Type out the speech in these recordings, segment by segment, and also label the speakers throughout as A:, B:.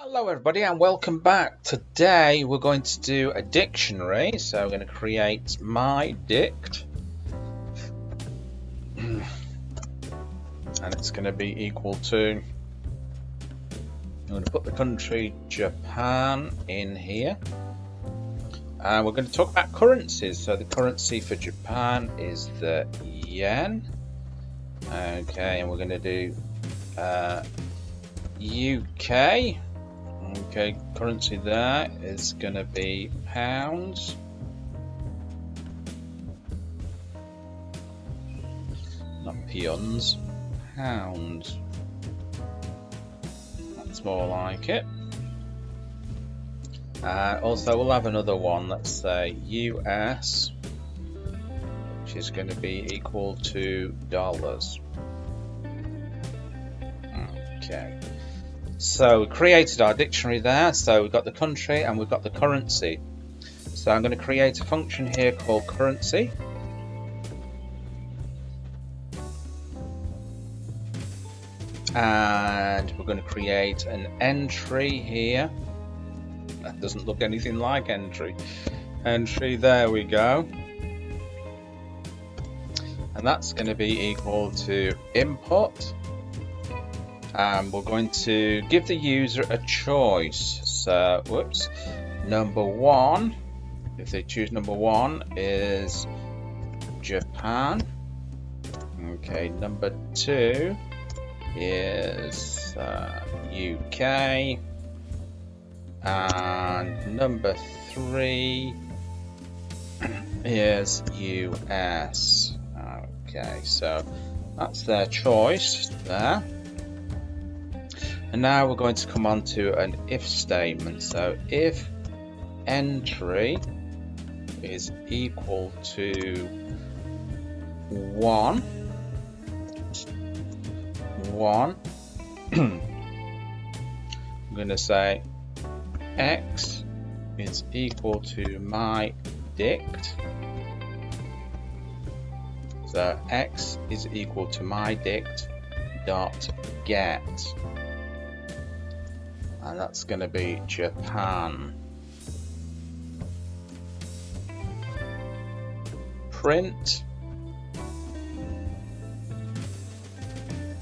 A: Hello everybody and welcome back. Today we're going to do a dictionary. So I'm going to create my dict and it's going to be equal to, I'm going to put the country Japan in here and we're going to talk about currencies. So the currency for Japan is the yen. Okay, and we're going to do UK. Okay, currency there is going to be pounds. Not peons, pounds. That's more like it. Also, we'll have another one, let's say US, which is going to be equal to dollars. Okay. So we created our dictionary there, so we've got the country and we've got the currency. So I'm going to create a function here called currency. And we're going to create an entry here. That doesn't look anything like entry. Entry, there we go. And that's going to be equal to input. And we're going to give the user a choice. So, number one, if they choose number one, is Japan. Okay, number two is UK. And number three is US. Okay, so that's their choice there. And now we're going to come on to an if statement. So if entry is equal to 1, I'm going to say X is equal to my dict. So X is equal to my dict dot get. And that's going to be Japan. Print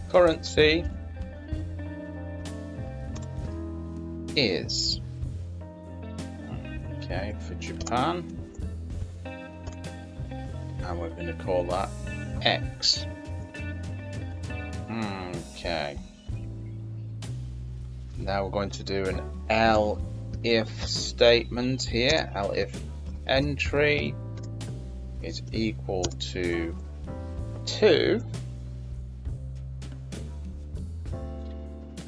A: currency is, okay, for Japan, and we're going to call that X. Okay. Now we're going to do an elif statement here. Elif entry is equal to 2.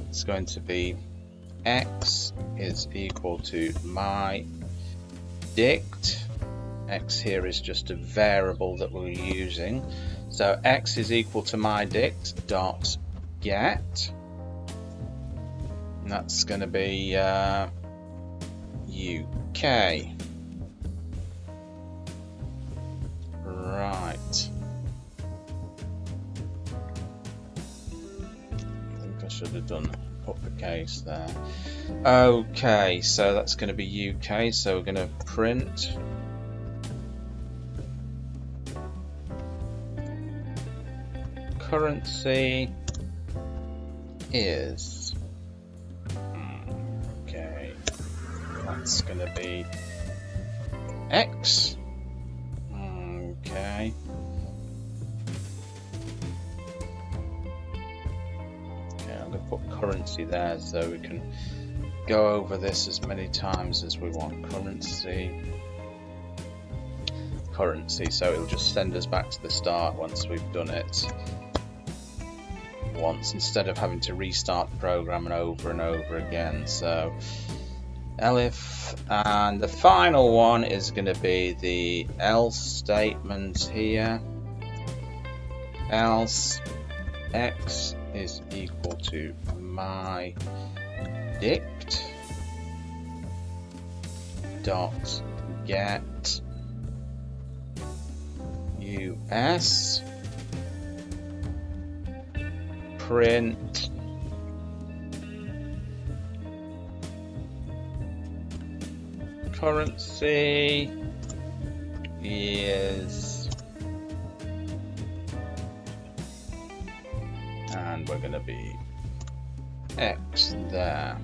A: It's going to be X is equal to my dict. X here is just a variable that we're using. So X is equal to my dict dot get. And that's going to be UK. Right. I think I should have done uppercase there. Okay, so that's going to be UK. So we're going to print currency is. That's going to be X. Okay. I'm going to put currency there so we can go over this as many times as we want. Currency. So it'll just send us back to the start once we've done it once, instead of having to restart the program and over again. So elif, and the final one is going to be the else statement here. Else X is equal to my dict dot get US print currency is, and we're going to be X there.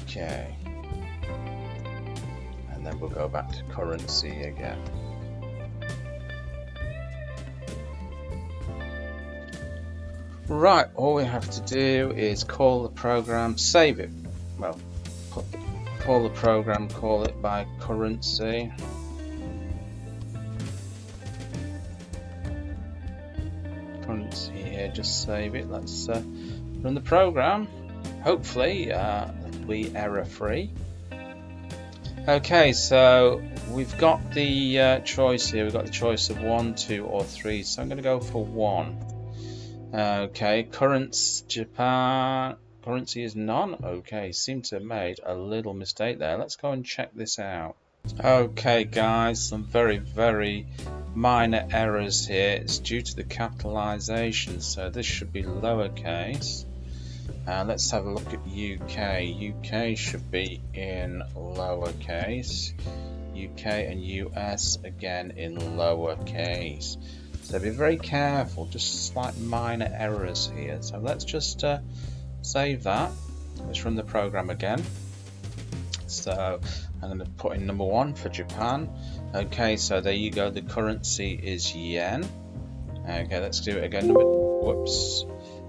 A: Okay. And then we'll go back to currency again. Right, all we have to do is call the program, save it. Well, call the program, call it by currency. Currency here, just save it. Let's run the program. Hopefully, it'll be error free. Okay, so we've got the choice here. We've got the choice of 1, 2, or 3. So I'm going to go for 1. Okay, Japan currency is none. Okay, seem to have made a little mistake there. Let's go and check this out. Okay, guys, some very minor errors here. It's due to the capitalization, so this should be lowercase. Let's have a look at UK. UK should be in lowercase. UK and US again in lowercase. So be very careful, just slight minor errors here. So let's just save that. Let's run the program again. So I'm going to put in number 1 for Japan. Okay, so there you go. The currency is yen. Okay, let's do it again.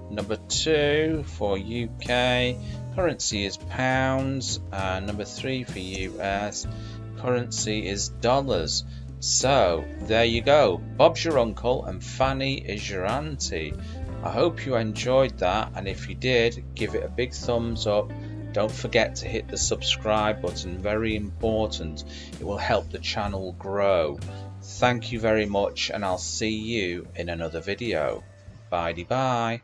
A: Number 2 for UK. Currency is pounds. Number 3 for US. Currency is dollars. So there you go. Bob's your uncle and Fanny is your auntie. I hope you enjoyed that, and if you did, give it a big thumbs up. Don't forget to hit the subscribe button, very important. It will help the channel grow. Thank you very much, and I'll see you in another video. Bye-bye.